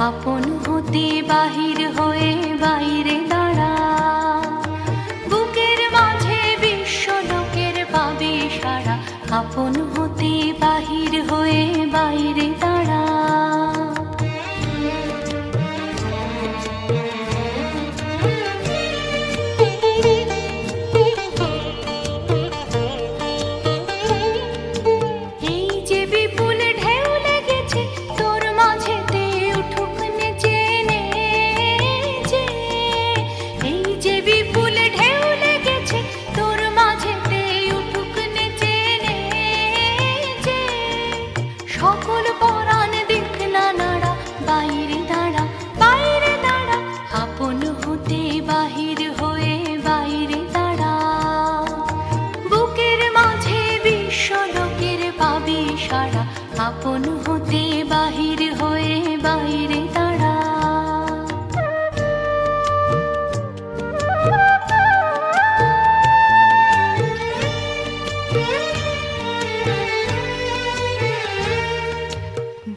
আপন হতে বাহির হয়ে বাইরে দাঁড়া, বুকের মাঝে বিশ্ব লোকের পাবে সারা। আপন হতে বাহির হয়ে বাইরে দাঁড়া। সকল পরাণ দিক না নাড়া, বাইরে দাঁড়া, বাইরে দাঁড়া। আপন হতে বাহির হয়ে বাইরে দাঁড়া, বুকের মাঝে বিশ্ব লোকের পাবি সারা। আপন হতে বাহির হয়ে বাইরে দাঁড়া।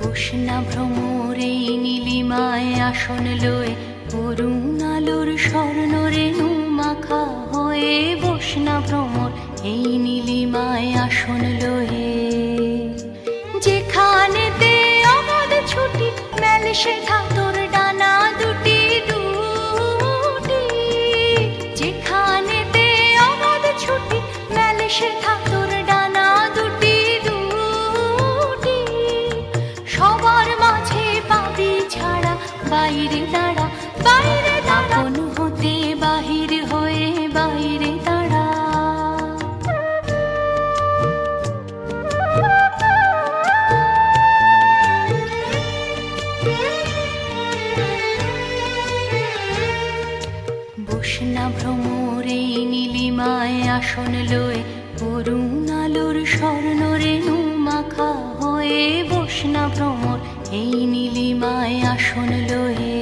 বসনা ভ্রমর এই নীলিমায় আসন লয়ে, অরুণ আলোর স্বর্ণ রেণু মাখা হয়ে। বসনা ভ্রমর এই নীলিমায় আসন লয়ে, যেখানেতে অবাধ ছুটি মেলে শেখা তোর ডানা দুটি দুটি। যেখানেতে অবাধ ছুটি মেলে শেখা তোর ডানা দুটি দুটি। সবার মাঝে পাবি ছাড়া, বাইরে দাঁড়া, বাইরে দাঁড়া। আপন হতে বাহির হয়ে বাইরে দাঁড়া। বসনা ভ্রমর এই নীলিমায় আসন লয়ে, অরুণ আলোর স্বর্ণ রেণু মাখা হয়ে। বসনা ভ্রমর এই নীলিমায় আসন লয়ে।